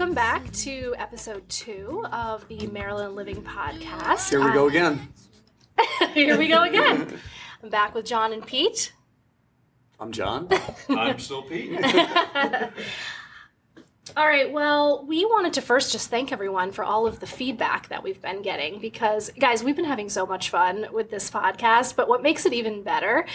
welcome back to episode 2 of the Maryland Living Podcast. Here we go again. Here we go again. I'm back with John and Pete. I'm John. I'm still Pete. All right, well, we wanted to first just thank everyone for all of the feedback that we've been getting because, guys, we've been having so much fun with this podcast, but what makes it even better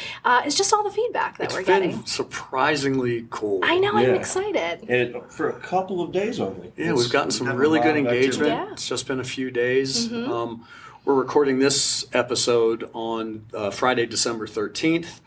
is just all the feedback that we're getting. It's been surprisingly cool. I know, I'm excited. And for a couple of days only. Yeah, we've gotten some really good engagement. Yeah. It's just been a few days. Mm-hmm. We're recording this episode on Friday, December 13th.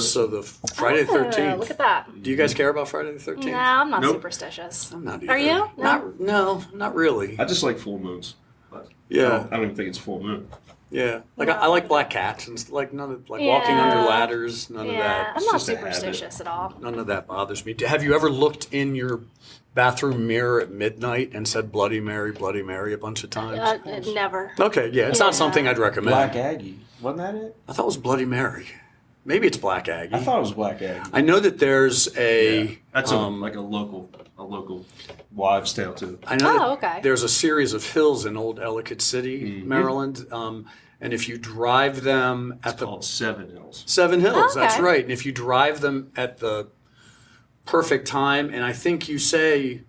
So the Friday the 13th. Look at that. Do you guys care about Friday the 13th? No, I'm not Nope. superstitious. I'm not either. Are you? No, not really. I just like full moons. But Yeah. I don't even think it's full moon. Yeah. Like I like black cats and like none of walking Yeah. under ladders, none of that. I'm not just a habit. superstitious at all. None of that bothers me. Have you ever looked in your bathroom mirror at midnight and said Bloody Mary a bunch of times? Never. Okay, yeah, it's not something I'd recommend. Black Aggie. Wasn't that it? I thought it was Bloody Mary. Maybe it's Black Aggie. I thought it was Black Aggie. I know that there's a. That's like a local wives' tale too. I know that okay. there's a series of hills in old Ellicott City, Maryland, and if you drive them at It's called Seven Hills. Seven Hills, Okay. that's right. And if you drive them at the perfect time, and I think you say,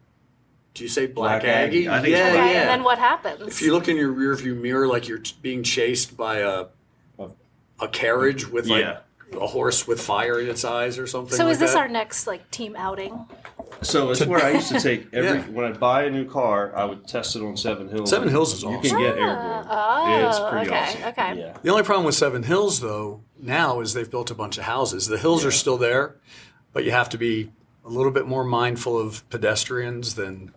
do you say Black Aggie? I think it's yeah, Black Okay, yeah. and then what happens? If you look in your rearview mirror, like you're being chased by a carriage with like a horse with fire in its eyes or something. So like is this that. our next team outing? So it's where I used to take Yeah. when I'd buy a new car, I would test it on Seven Hills. Seven Hills is You awesome. can get airborne. Oh, It's pretty okay, awesome. okay. Yeah. The only problem with Seven Hills, though, now is they've built a bunch of houses. The hills are still there, but you have to be a little bit more mindful of pedestrians than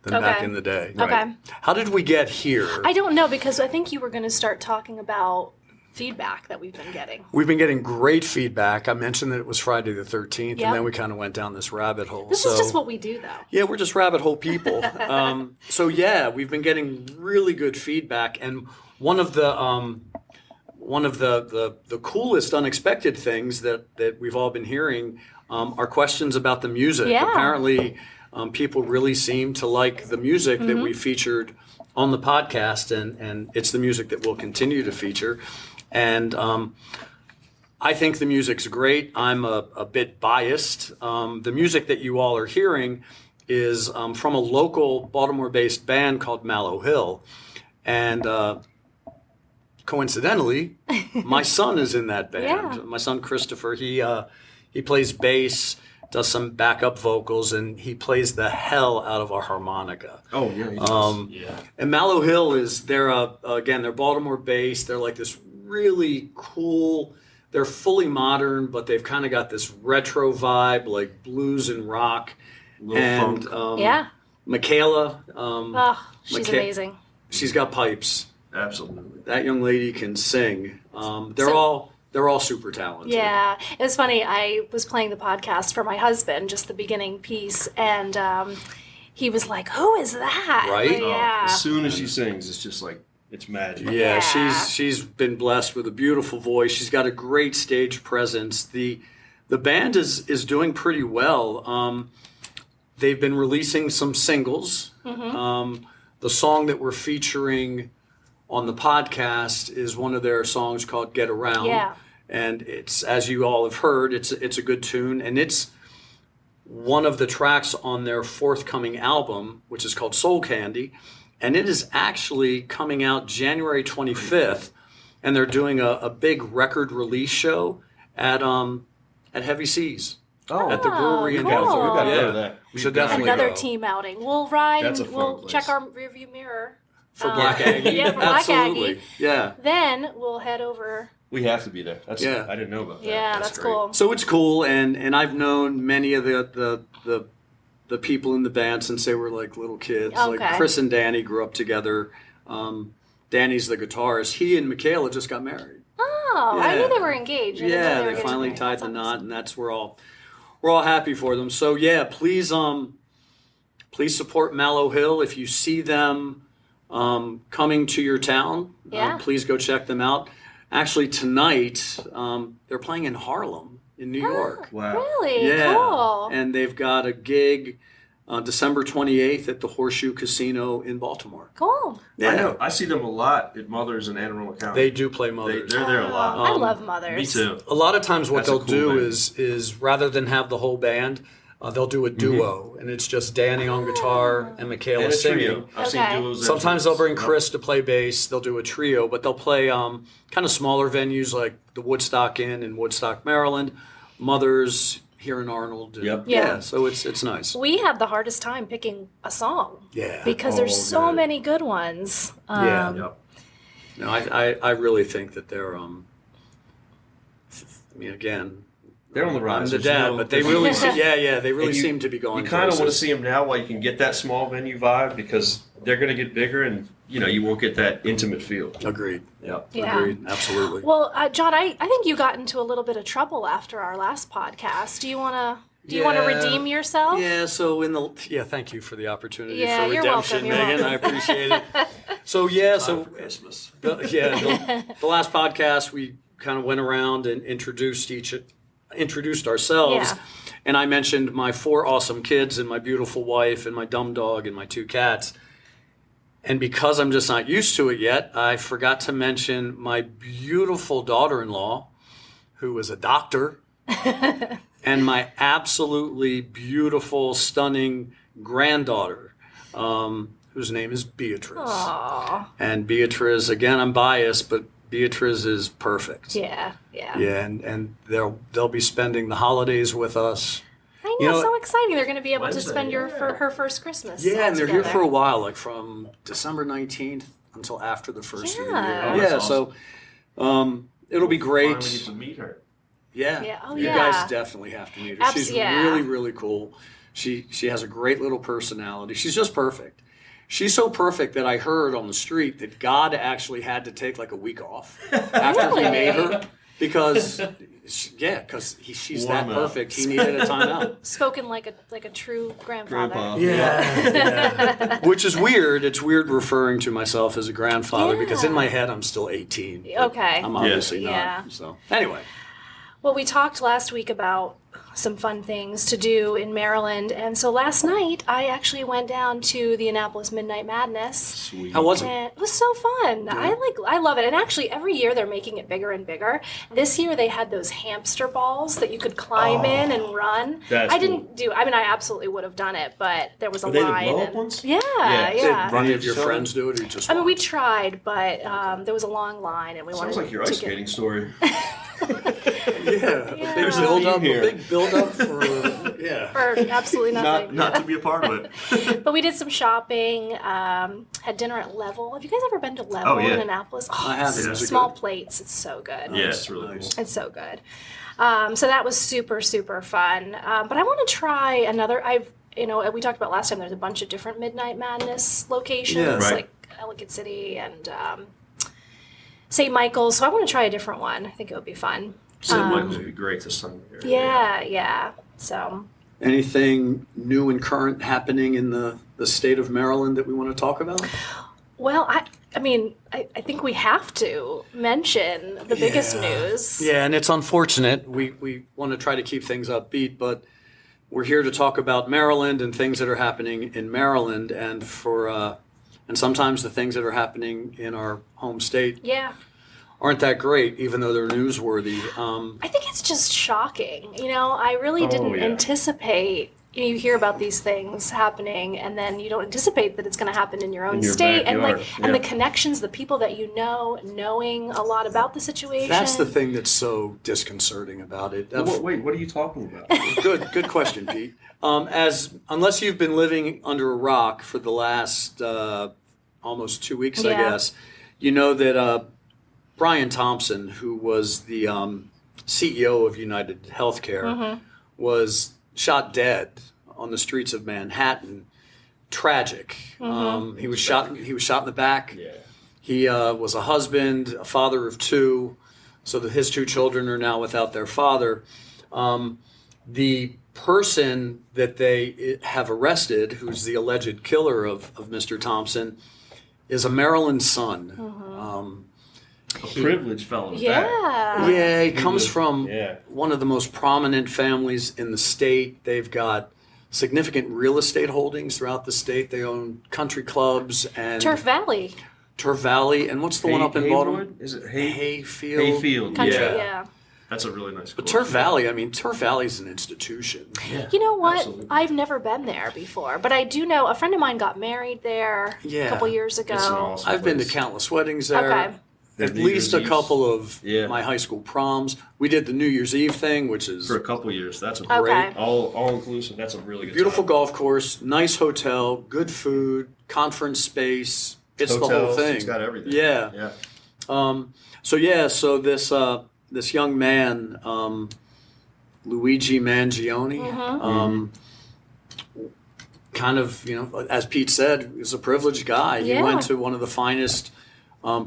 back in the day. Okay. How did we get here? I don't know because I think you were going to start talking about feedback that we've been getting. We've been getting great feedback. I mentioned that it was Friday the 13th, Yep. and then we kind of went down this rabbit hole. This is just what we do, though. Yeah, we're just rabbit hole people. So yeah, we've been getting really good feedback, and one of the coolest, unexpected things that we've all been hearing are questions about the music. Yeah. Apparently, people really seem to like the music that we featured on the podcast, and it's the music that we'll continue to feature. And I think the music's great. I'm a bit biased. The music that you all are hearing is from a local Baltimore-based band called Mallow Hill. And coincidentally, my son is in that band. Yeah. My son Christopher, he plays bass, does some backup vocals, and he plays the hell out of a harmonica. Oh yeah. He does. Yeah. And Mallow Hill they're Baltimore-based. They're like this really cool. They're fully modern, but they've kind of got this retro vibe, like blues and rock. Little funk. Yeah. Michaela. She's amazing. She's got pipes. Absolutely. That young lady can sing. They're all super talented. Yeah. It was funny. I was playing the podcast for my husband, just the beginning piece, and he was like, "Who is that?" Right? Oh, Yeah. as soon as she sings, it's just like it's magic. Yeah, Yeah. she's been blessed with a beautiful voice. She's got a great stage presence. The band is doing pretty well. They've been releasing some singles. The song that we're featuring on the podcast is one of their songs called "Get Around." Yeah. And it's, as you all have heard, it's a good tune, and it's one of the tracks on their forthcoming album, which is called Soul Candy, and it is actually coming out January 25th, and they're doing a big record release show at Heavy Seas. Oh, At the brewery in cool. Baltimore. We gotta Yeah. go to that. We should definitely Another go. team outing. We'll ride That's and a fun we'll place. check our rearview mirror. For Black Aggie? Yeah, for Black Absolutely. Aggie. Yeah. Then we'll head over. We have to be there. That's Yeah. I didn't know about that. Yeah, that's great. cool. So it's cool, and I've known many of the people in the band since they were like little kids. Okay. Like Chris and Danny grew up together. Danny's the guitarist. He and Michaela just got married. Oh, I Yeah. knew they were engaged. I didn't know Yeah, were they getting finally married. tied That's the knot, awesome. and that's we're all happy for them. So yeah, please support Mallow Hill if you see them coming to your town. Yeah. Please go check them out. Actually, tonight they're playing in Harlem in New York. Wow. Really? Yeah, Cool. and they've got a gig December 28th at the Horseshoe Casino in Baltimore. Cool. Yeah, I know. I see them a lot at Mothers in Anne Arundel County. they do play Mothers. They're there a lot. I love Mothers. Me too. A lot of times what That's a they'll cool do band. is rather than have the whole band, they'll do a duo, and it's just Danny on guitar and Michaela And a singing. trio. I've Okay. seen duos. and Sometimes they'll bring trios. Chris to play bass. They'll do a trio, but they'll play kind of smaller venues like the Woodstock Inn in Woodstock, Maryland, Mothers here in Arnold. and- Yep. Yeah. Yeah, so it's nice. We had the hardest time picking a song Yeah. because there's so good. many good ones. Yeah. Yep. No, I really think that they're I mean, again, They're on the I'm rise. the There's dad, no- but they there's really no- they really And you- seem to be going You kind of want to places. see them now while you can get that small venue vibe because they're going to get bigger and you won't get that intimate feel. Agreed. Yep. Yeah. Agreed. Absolutely. Well, John, I think you got into a little bit of trouble after our last podcast. Do you want to Yeah. redeem yourself? Yeah, so thank you for the opportunity Yeah, for you're redemption, welcome, you're Megan. welcome. I appreciate it. So yeah, so For Christmas. the last podcast we kind of went around and introduced ourselves, Yeah. and I mentioned my 4 awesome kids and my beautiful wife and my dumb dog and my 2 cats. And because I'm just not used to it yet, I forgot to mention my beautiful daughter-in-law, who is a doctor, and my absolutely beautiful, stunning granddaughter, whose name is Beatrice. Aw. And Beatrice, again, I'm biased, but Beatrice is perfect. Yeah. Yeah, and they'll be spending the holidays with us. I know, You know, so exciting. They're going to be able to Wednesday, spend yeah. her first Christmas. Yeah, and they're here together. for a while, like from December 19th until after the first of the year. Yeah. Oh, that's So it'll be Finally great. get to meet her. Yeah. Yeah. Oh, You yeah. guys definitely have to meet her. She's yeah. really, really cool. She has a great little personality. She's just perfect. She's so perfect that I heard on the street that God actually had to take like a week off after Really? he made her because she's that Warm up. perfect. He needed a timeout. Spoken like a true grandfather. Grandpa. Yeah. Which is weird. It's weird referring to myself as a grandfather because in Yeah. my head I'm still 18. Okay. I'm obviously Yeah. not. So anyway. Well, we talked last week about some fun things to do in Maryland, and so last night I actually went down to the Annapolis Midnight Madness. Sweet. How was it? And it was so fun. I love it. And actually every year they're making it bigger and bigger. This year they had those hamster balls that you could climb in and run. That's I didn't do I absolutely would have done it, but there was a Are they the line. blow-up and- ones? Yeah, Yeah. yeah. Did any of your Sure. friends do it or you just I mean, we watched? tried, but there was a long line, and we Sounds wanted like your to ice get. skating story. Yeah. There's a build theme up, here. a big build up for For absolutely nothing. Not to be a part of it. But we did some shopping, had dinner at Level. Have you guys ever been to Level Oh, yeah. in Annapolis? Oh, I have. it's Is it small good? plates. It's so good. Yeah, it's really Nice. cool. It's so good. So that was super, super fun. But I want to try another. We talked about last time, there's a bunch of different Midnight Madness locations, Yeah. Right. like Ellicott City and St. Michael's. So I want to try a different one. I think it would be fun. St. Michael's would be great this time of year. Yeah. So Anything new and current happening in the state of Maryland that we want to talk about? Well, I think we have to mention the biggest Yeah. news. Yeah, and it's unfortunate. We want to try to keep things upbeat, but we're here to talk about Maryland and things that are happening in Maryland, and sometimes the things that are happening in our home state Yeah. aren't that great, even though they're newsworthy. I think it's just shocking. I really didn't yeah. anticipate. You hear about these things happening, and then you don't anticipate that it's going to happen in your own In your state, and backyard, and the yeah. connections, the people that you know, knowing a lot about the situation. That's the thing that's so disconcerting about it. Wait, what are you talking about? Good question, Pete. Unless you've been living under a rock for the last almost 2 weeks, I Yeah. guess, you know that Brian Thompson, who was the CEO of United Healthcare, was shot dead on the streets of Manhattan. Tragic. He was shot in the back. Yeah. He was a husband, a father of 2, so that his 2 children are now without their father. The person that they have arrested, who's the alleged killer of Mr. Thompson, is a Maryland son. A privileged fellow. at that. Yeah. Yeah, he comes from Yeah. one of the most prominent families in the state. They've got significant real estate holdings throughout the state. They own country clubs and Turf Valley. Turf Valley, and what's the one up in Baltimore? Haywood? Is it Hayfield. Hayfield. Country, Yeah. yeah. That's a really nice But course. Turf Valley, I mean, Turf Valley's an institution. Yeah, You know what? absolutely. I've never been there before, but I do know a friend of mine got married there Yeah. a couple years ago. It's an awesome I've been to place. countless weddings there. Okay. At New least Year's a Eve. couple of Yeah. my high school proms. We did the New Year's Eve thing, which is For a couple years. That's a Okay. great, all inclusive. That's a really good beautiful time. golf course, nice hotel, good food, conference space. It's the whole Hotels, thing. It's got everything. Yeah. Yeah. So this young man, Luigi Mangione, kind of, as Pete said, is a privileged guy. He Yeah. went to one of the finest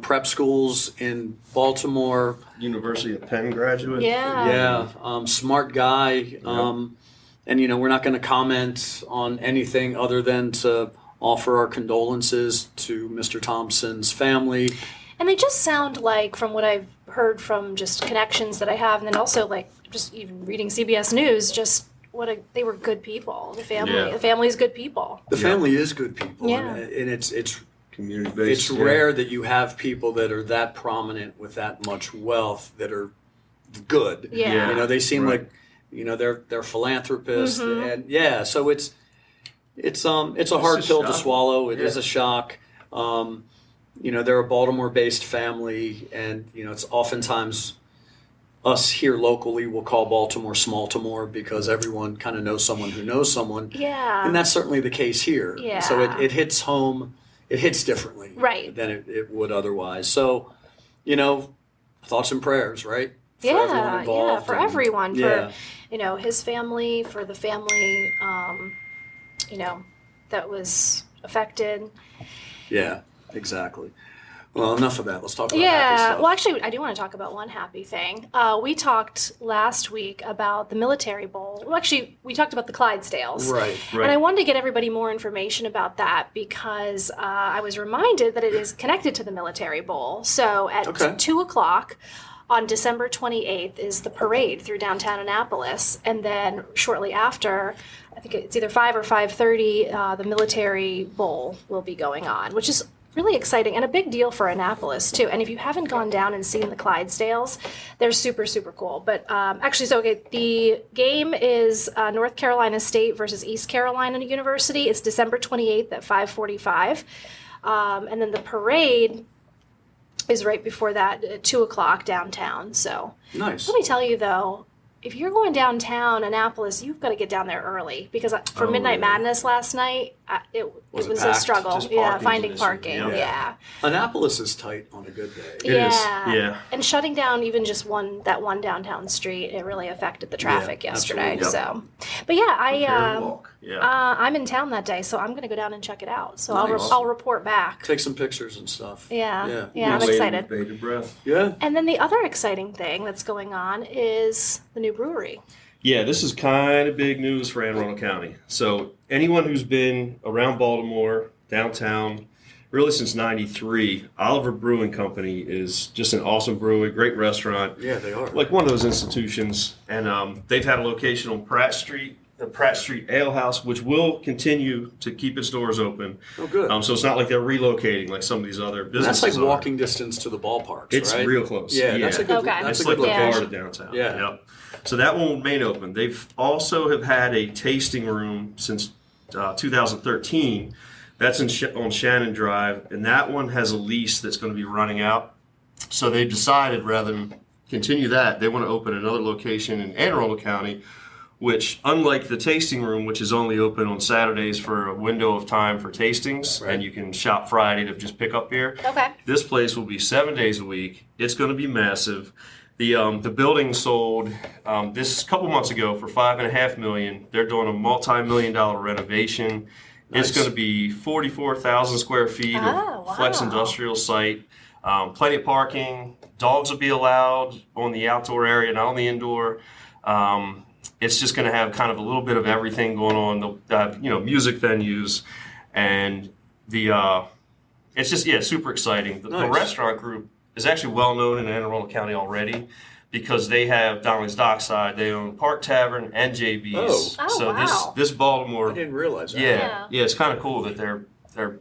prep schools in Baltimore. University of Penn graduate. Yeah. Yeah, smart guy. And we're not going to comment on anything other than to offer our condolences to Mr. Thompson's family. And they just sound like, from what I've heard from just connections that I have, and then also like just even reading CBS News, just they were good people. The family's good people. The family is good people, Yeah. and it's Community based. rare that you have people that are that prominent with that much wealth that are good. Yeah. They seem Right. like they're philanthropists, and so it's a hard a pill to shock. swallow. It is Yeah. a shock. They're a Baltimore-based family, and it's oftentimes us here locally will call Baltimore Small-Timore because everyone kind of knows someone who knows someone. Yeah. And that's certainly the case here. Yeah. So it hits home, it hits differently Right. than it would otherwise. So, thoughts and prayers, right? For everyone Yeah, involved for and- everyone, yeah. for his family, for the family, that was affected. Yeah, exactly. Well, enough of that. Let's talk about happy Yeah, stuff. well, actually, I do want to talk about one happy thing. We talked last week about the Military Bowl. Well, actually, we talked about the Clydesdales. Right. Right. And I wanted to get everybody more information about that because I was reminded that it is connected to the Military Bowl. So at Okay. 2 o'clock on December 28th is the parade through downtown Annapolis. And then shortly after, I think it's either 5 or 5:30, the Military Bowl will be going on, which is really exciting and a big deal for Annapolis too. And if you haven't gone down and seen the Clydesdales, they're super, super cool. But the game is North Carolina State versus East Carolina University. It's December 28th at 5:45. And then the parade is right before that at 2 o'clock downtown. So Nice. let me tell you though, if you're going downtown Annapolis, you've got to get down there early because for Oh, Midnight really? Madness last night, it Was it was a packed? struggle. Just Yeah, parking's finding an issue. parking. Yeah. Yeah. Annapolis is tight on a good day. It is, Yeah. yeah. And shutting down even just one downtown street, it really affected the traffic Yeah, yesterday. absolutely. So, but yeah, Prepare to walk. Yeah. I'm in town that day, so I'm going to go down and check it out. So Nice. I'll report back. Take some pictures and stuff. Yeah. Yeah. I'm Waiting excited. with bated breath. Yeah. And then the other exciting thing that's going on is the new brewery. Yeah, this is kind of big news for Anne Arundel County. So anyone who's been around Baltimore, downtown, really since '93, Oliver Brewing Company is just an awesome brewery, great restaurant, Yeah, they are. like one of those institutions. And they've had a location on Pratt Street, the Pratt Street Ale House, which will continue to keep its doors open. Oh, good. So it's not like they're relocating like some of these other businesses. That's like are. walking distance to the ballparks, It's right? real close. Yeah, that's a good. Okay. That's It's a like good the location. part of downtown. Yeah. Yep. So that one will remain open. They've also have had a tasting room since 2013. That's on Shannon Drive, and that one has a lease that's going to be running out. So they've decided rather than continue that, they want to open another location in Anne Arundel County, which, unlike the tasting room, which is only open on Saturdays for a window of time for tastings, Right. and you can shop Friday to just pick up beer. Okay. This place will be 7 days a week. It's going to be massive. The building sold this couple months ago for $5.5 million. They're doing a multi-million-dollar renovation. Nice. It's going to be 44,000 square feet Oh, of flex wow. industrial site. Plenty of parking. Dogs will be allowed on the outdoor area, not on the indoor. It's just going to have kind of a little bit of everything going on. They'll have, music venues, and it's just super exciting. The Nice. restaurant group is actually well known in Anne Arundel County already, because they have Donnelly's Dockside. They own Park Tavern and JB's. Oh, so wow. this Baltimore, I didn't realize that. yeah, it's kind of cool that they're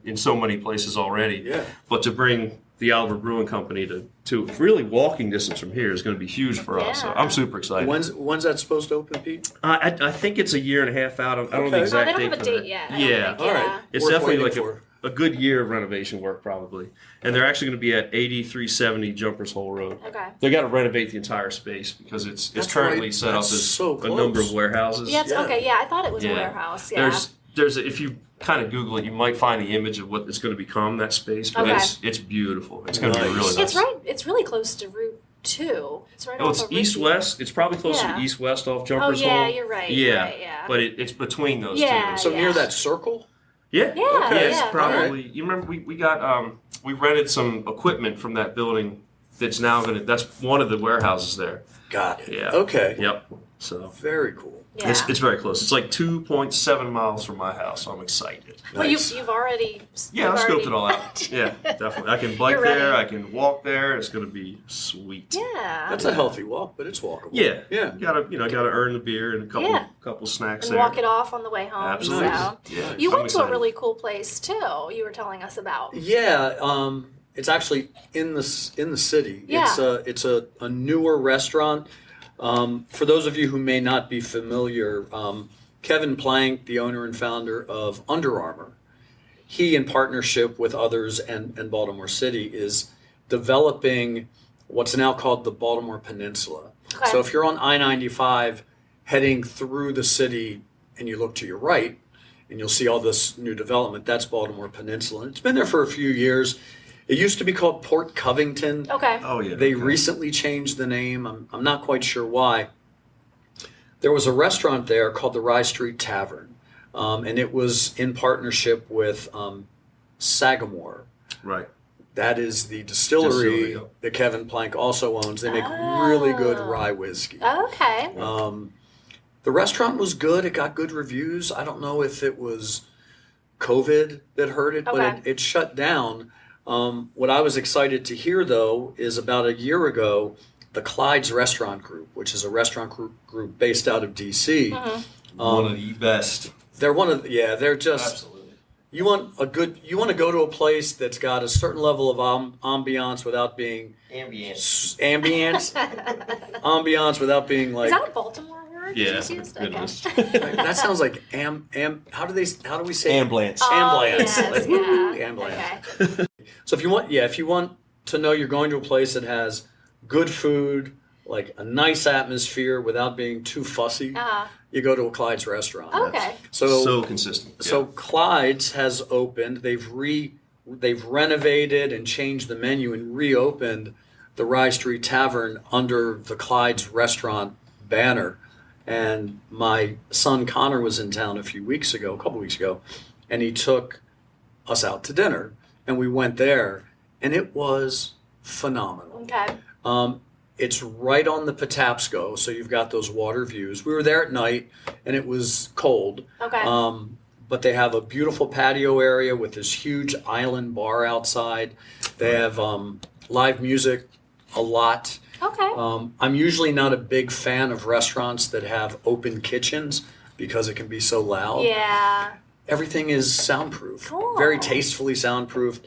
in so many places already. Yeah. But to bring the Oliver Brewing Company to really walking distance from here is going to be huge for us. So Yeah. I'm super excited. When's that supposed to open, Pete? I think it's a year and a half out. I don't know the Okay. exact they don't date have a for date that. yet. I don't Yeah. think, All right. It's Worth definitely waiting like for. a good year of renovation work probably. And they're actually going to be at 8370 Jumpers Hole Road. Okay. They got to renovate the entire space because it's That's currently right. set up That's as so a number close. of warehouses. Yeah, it's Yeah. okay. Yeah, I thought it was a Yeah. warehouse. Yeah. There's if you kind of Google it, you might find the image of what it's going to become, that space. But Okay. it's beautiful. It's going to be Nice. really nice. It's right. It's really close to Route 2. It's right Oh, off it's of Route east-west. It's probably closer Yeah. to east-west off Oh Jumpers yeah, Hole. you're right. Yeah. Right, yeah. But it's between those Yeah. two. So near that circle? Yeah. Yeah, Okay. It's yeah. probably. You remember we got we rented some equipment from that building. That's now that's one of the warehouses there. Got it. Yeah. Okay. Yep. So Very cool. Yeah. it's very close. It's like 2.7 miles from my house. So I'm excited. Well, Nice. you've already. Yeah, I you've scoped already- it all out. Yeah, definitely. I can bike You're ready. there. I can walk there. It's going to be sweet. Yeah. That's a healthy walk, but it's walkable. Yeah. Yeah. Gotta earn the beer and a Yeah. couple snacks and there. walk it off on the way home. Absolutely. So. Yeah. You I'm went to a excited. really cool place too. You were telling us about. Yeah, it's actually in the city. Yeah. It's a newer restaurant. For those of you who may not be familiar, Kevin Plank, the owner and founder of Under Armour, he in partnership with others and Baltimore City is developing what's now called the Baltimore Peninsula. Okay. So if you're on I-95 heading through the city and you look to your right and you'll see all this new development, that's Baltimore Peninsula. And it's been there for a few years. It used to be called Port Covington. Okay. Oh yeah. They okay. recently changed the name. I'm not quite sure why. There was a restaurant there called the Rye Street Tavern, and it was in partnership with Sagamore. Right. That is the distillery Distillery, yeah. that Kevin Plank also owns. They make really good Oh. rye whiskey. Okay. The restaurant was good. It got good reviews. I don't know if it was COVID that hurt it, Okay. but it shut down. What I was excited to hear, though, is about a year ago, the Clyde's Restaurant Group, which is a restaurant group based out of D.C. One of the best. They're one of they're just Absolutely. you want to go to a place that's got a certain level of ambiance without being Ambience. ambiance without being like Is that a Baltimore word? Yeah. Just used? It Okay. is. that sounds like how do we say it? Ambulance. Oh, Ambulance. yes, Like, woo, yeah. ambulance. Okay. So if you want to know you're going to a place that has good food, like a nice atmosphere without being too fussy, you go to a Clyde's restaurant. Okay. So consistent. So Yeah. Clyde's has opened. They've renovated and changed the menu and reopened the Rye Street Tavern under the Clyde's restaurant banner. And my son Connor was in town a couple weeks ago, and he took us out to dinner, and we went there, and it was phenomenal. Okay. It's right on the Patapsco, so you've got those water views. We were there at night, and it was cold. Okay. But they have a beautiful patio area with this huge island bar outside. They have live music a lot. Okay. I'm usually not a big fan of restaurants that have open kitchens because it can be so loud. Yeah. Everything is soundproof, Cool. very tastefully soundproofed.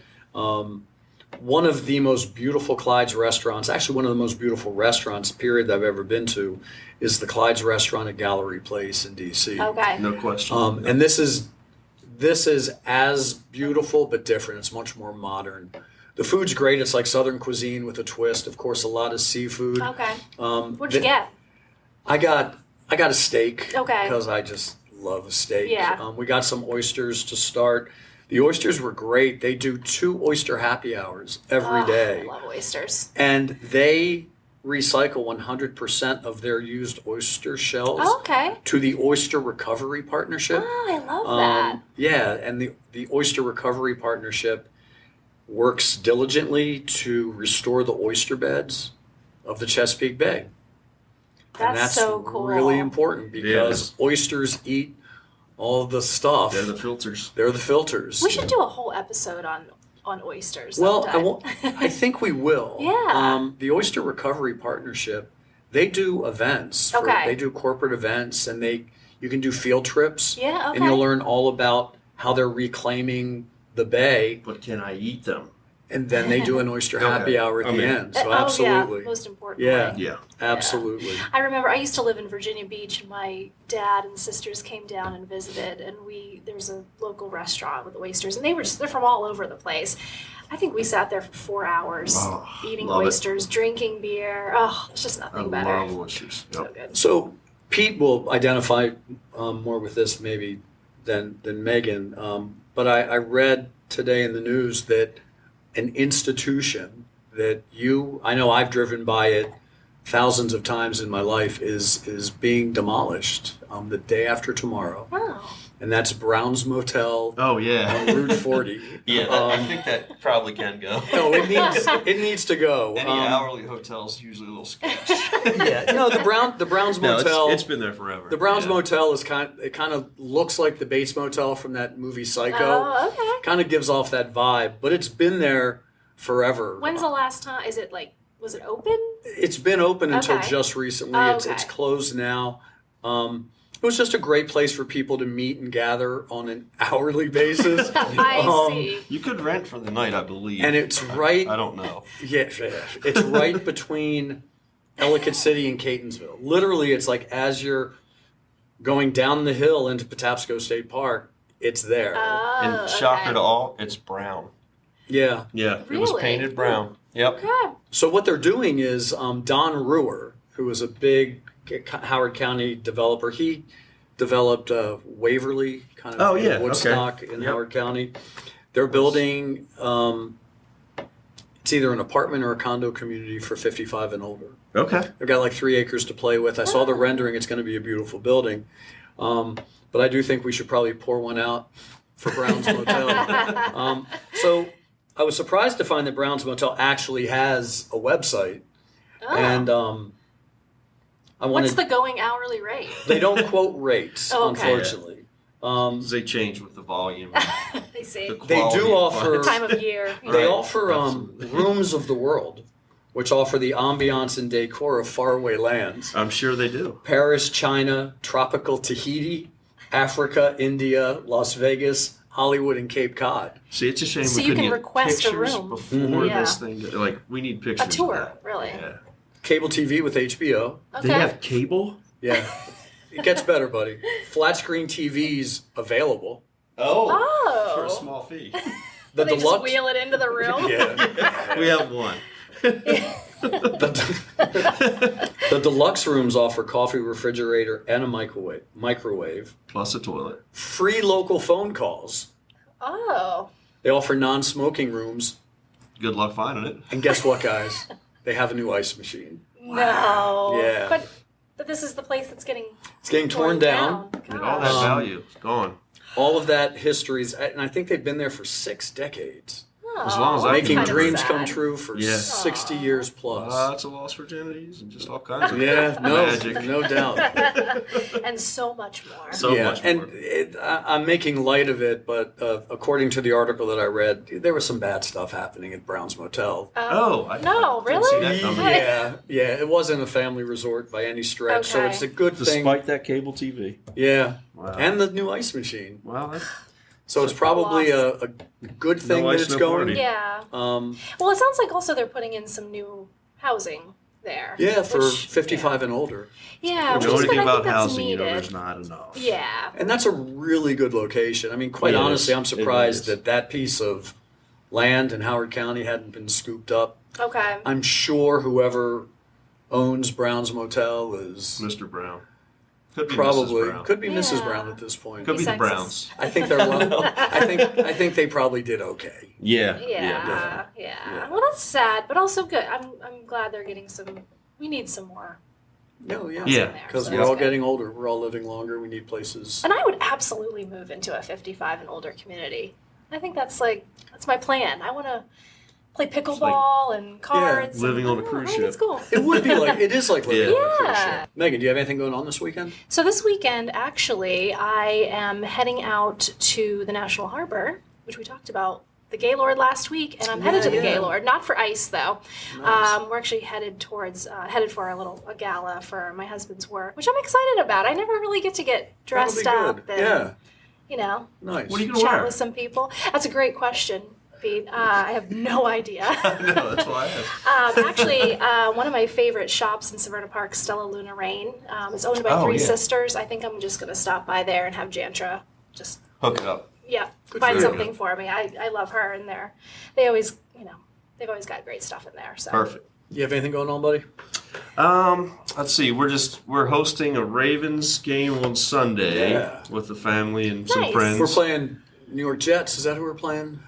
One of the most beautiful Clyde's restaurants, actually one of the most beautiful restaurants, period, that I've ever been to, is the Clyde's restaurant at Gallery Place in D.C. Okay. No question. And this is as beautiful but different. It's much more modern. The food's great. It's like Southern cuisine with a twist. Of course, a lot of seafood. Okay. What'd you get? I got a steak. Okay. Because I just love a steak. Yeah. We got some oysters to start. The oysters were great. They do 2 oyster happy hours every day. I love oysters. And they recycle 100% of their used oyster shells Okay. to the Oyster Recovery Partnership. Oh, I love that. Yeah, and the Oyster Recovery Partnership works diligently to restore the oyster beds of the Chesapeake Bay. And That's so cool. really important because oysters eat all the stuff. They're the filters. They're the filters. We should do a whole episode on oysters. Well, sometime. I think we will. Yeah. The Oyster Recovery Partnership they do events. Okay. They do corporate events, and you can do field trips. Yeah, okay. And you'll learn all about how they're reclaiming the bay. But can I eat them? And then they do an oyster happy hour at the end. So Oh, absolutely. yeah, most importantly. Yeah. Yeah. Absolutely. I remember I used to live in Virginia Beach, and my dad and sisters came down and visited, and there's a local restaurant with oysters, and they're from all over the place. I think we sat there for 4 hours eating love it. oysters, drinking beer. Oh, it's just nothing better. I love oysters. So Yep. good. So Pete will identify more with this maybe than Megan. But I read today in the news that an institution that I know I've driven by it thousands of times in my life is being demolished the day after tomorrow. Oh. And that's Brown's Motel Oh yeah. on Route 40. Yeah, I think that probably can go. No, it needs to go. Any hourly hotel's usually a little sketch. Yeah, no, the Brown's No, Motel. it's been there forever. The Brown's Yeah. Motel is it kind of looks like the Bates Motel from that movie Psycho. Oh, okay. Kind of gives off that vibe, but it's been there forever. When's the last time? Was it open? It's been open until Okay. just recently. Oh, It's okay. closed now. It was just a great place for people to meet and gather on an hourly basis. I see. You could rent for the night, I believe. And it's right. I don't know. Yeah, it's right between Ellicott City and Catonsville. Literally, it's like as you're going down the hill into Patapsco State Park, it's there. Oh, And shocker okay. to all, it's brown. Yeah. Yeah, it was Really? painted brown. Yep. Okay. So what they're doing is Don Ruhr, who was a big Howard County developer, he developed Waverly, kind of Oh, yeah, Woodstock okay. in Yep. Howard County. They're building, it's either an apartment or a condo community for 55 and older. Okay. They've got like 3 acres to play with. I saw the rendering. It's going to be a beautiful building. But I do think we should probably pour one out for Brown's Motel. So I was surprised to find that Brown's Motel actually has a website. Oh. And I wanted. What's the going hourly rate? They don't quote rates, Oh, okay. unfortunately. They change with the volume. I see. The They quality do of offer- life. Time of year. They Right. offer Absolutely. rooms of the world, which offer the ambiance and decor of faraway lands. I'm sure they do. Paris, China, tropical Tahiti, Africa, India, Las Vegas, Hollywood, and Cape Cod. See, it's a shame So we you couldn't can get request a pictures room. before Mhm. Yeah. this thing. Like, we need pictures. A tour, of that. really. Yeah. Cable TV with HBO. Okay. They have cable? Yeah. It gets better, buddy. Flat screen TVs available. Oh. For a small fee. The they just deluxe. wheel it into the room. Yeah. We have one. The deluxe rooms offer coffee, refrigerator, and a microwave. Plus a toilet. Free local phone calls. Oh. They offer non-smoking rooms. Good luck finding it. And guess what, guys? They have a new ice machine. No. Yeah. But this is the place that's getting It's getting torn down. And all that Um, value is gone. All of that history's, and I think they've been there for 6 decades. As long as I Making can remember. dreams come true for Yeah. 60 years plus. Lots of lost virginities and just all kinds of Yeah, no, magic. no doubt. And so much more. So yeah, much more. and I'm making light of it, but according to the article that I read, there was some bad stuff happening at Brown's Motel. Oh, I No, didn't see really? that coming. Yeah, it wasn't a family resort by any stretch, so Okay. it's a good thing. Despite that cable TV. Yeah, Wow. and the new ice machine. Wow, that's So it's probably a good thing No that ice, it's no going. party. Yeah. Well, it sounds like also they're putting in some new housing there. Yeah, for which- 55 and older. Yeah, You which know is good. anything I about think that's housing, you know needed. there's not enough. Yeah. And that's a really good location. I mean, quite It is. honestly, I'm It surprised is. that that piece of land in Howard County hadn't been scooped up. Okay. I'm sure whoever owns Brown's Motel is Mr. Brown. Could be probably Mrs. Brown. could be Mrs. Yeah. Brown at this point. Could be the Sexist. Browns. I think they're I think they probably did okay. Yeah. Yeah. Yeah. Well, that's sad, but also good. I'm glad they're getting some. We need some more. No, yeah. Yeah. in there, Because so we're that's all good. getting older. We're all living longer. We need places. And I would absolutely move into a 55 and older community. I think that's my plan. I want to play pickleball and cards. living and, on a cruise I think It's ship. cool. It would be like it is like living on a cruise Yeah. ship. Megan, do you have anything going on this weekend? So this weekend, actually, I am heading out to the National Harbor, which we talked about the Gaylord last week, and I'm headed to the Yeah. Gaylord. Not for ice though. Nice. We're actually headed for a gala for my husband's work, which I'm excited about. I never really get to get dressed That'll be up good. and Yeah. Nice. What are you gonna chat wear? with some people. That's a great question, Pete. I have no idea. No, that's why I asked. Actually, one of my favorite shops in Severna Park, Stella Luna Rain, is owned by Oh, three yeah. sisters. I think I'm just going to stop by there and have Jantra just, Hook it up. Good find for you. something for me. I love her, and they've always got great stuff in there. So. Perfect. You have anything going on, buddy? Let's see. We're hosting a Ravens game on Sunday Yeah. with the family and some Nice. friends. We're playing New York Jets. Is that who we're playing?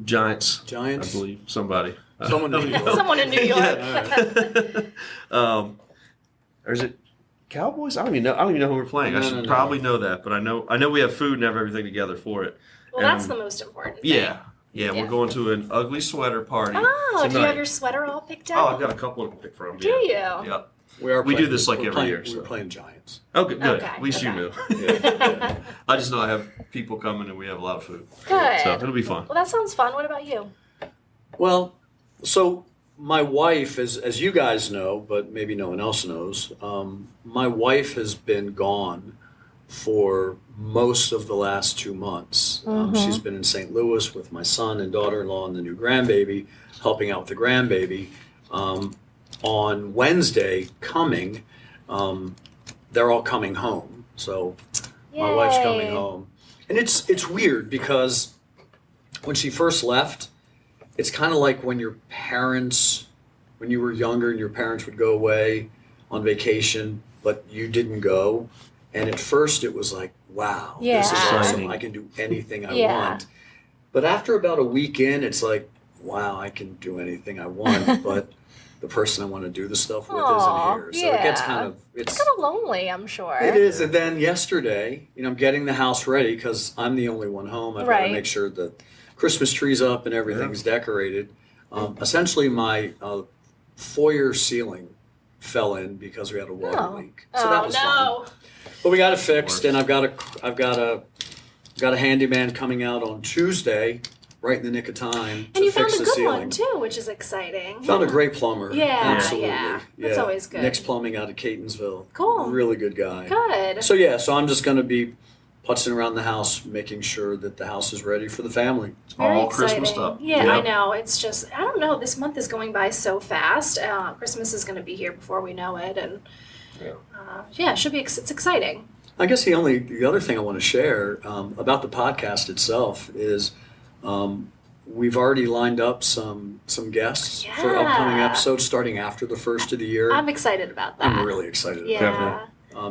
Giants. Giants? I believe. Somebody. Someone in New York. Someone in New York. Or is it Cowboys? I don't even know who we're playing. I No, should no, no. probably know that, but I know we have food and have everything together for it. Well, that's And, the most important thing. Yeah. Yeah. We're going to an ugly sweater party. Oh, do you tonight. have your sweater all picked Oh, out? I've got a couple to pick from. Do yeah. you? Yeah. We do this like we're every playing- year, so. We're playing Giants. Oh, good. Okay, At least you okay. knew. Yeah. I just know I have people coming and we have a lot of food. Good. So it'll be fun. Well, that sounds fun. What about you? Well, so my wife, as you guys know, but maybe no one else knows, my wife has been gone for most of the last 2 months. She's been in St. Louis with my son and daughter-in-law and the new grandbaby, helping out with the grandbaby. On Wednesday coming, they're all coming home. So my wife's coming Yay. home. And it's weird because when she first left, it's kind of like when your parents, when you were younger and your parents would go away on vacation, but you didn't go. And at first it was like, wow, this is Yeah. awesome. Exciting. I can do anything I Yeah. want. But after about a week in, it's like, wow, I can do anything I want, but the person I want to do the stuff with Aw, isn't here. So it gets yeah. kind of, It's kind of lonely, I'm sure. it is. And then yesterday, I'm getting the house ready because I'm the only one home. I've got Right. to make sure the Christmas tree's up and everything's decorated. Essentially, my foyer ceiling fell in because we had a water Oh. leak. So that was fun. no. But we got it fixed, and I've got a handyman coming out on Tuesday, right in the nick of time And you to found fix a the good ceiling. one too, which is exciting. Found a great plumber. Yeah, Absolutely. yeah. That's always good. Nick's Plumbing out of Catonsville. Cool. Really good guy. Good. So I'm just going to be putzing around the house, making sure that the house is ready for the family. Very All exciting. Christmas stuff. Yeah, Yeah. I know. It's just, I don't know. This month is going by so fast. Christmas is going to be here before we know it. And Yeah. it should be, it's exciting. I guess the other thing I want to share about the podcast itself is we've already lined up some guests for upcoming Yeah. episodes starting after the first of the year. I'm excited about that. I'm really excited Yeah. about that.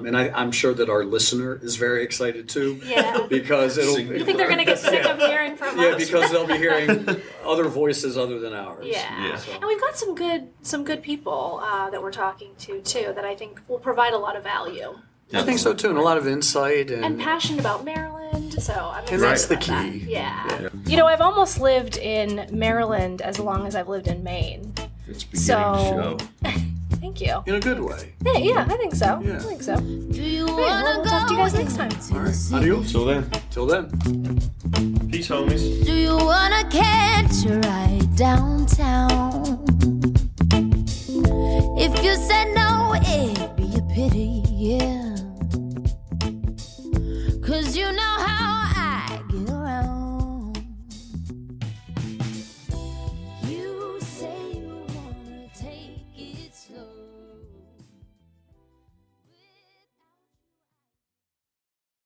And I'm sure that our listener is very excited too. Yeah. Because it'll. You think they're going to get sick of hearing from Yeah, us? because they'll be hearing other voices other than ours. Yeah. Yeah. So- And we've got some good people that we're talking to too that I think will provide a lot of value. I think so too, and a lot of insight And passion about Maryland, so I'm excited And that's the about that. key. Yeah. I've almost lived in Maryland as long as I've lived in Maine. It's beginning to show. Thank you. in a good way. Yeah, I think so. Yeah. I think so. Do you Great, wanna well, we'll talk to you guys go next time. into All the right. sea? Adios. Till then, Till then. peace, homies. Do you wanna catch a ride downtown? If you said no, it'd be a pity.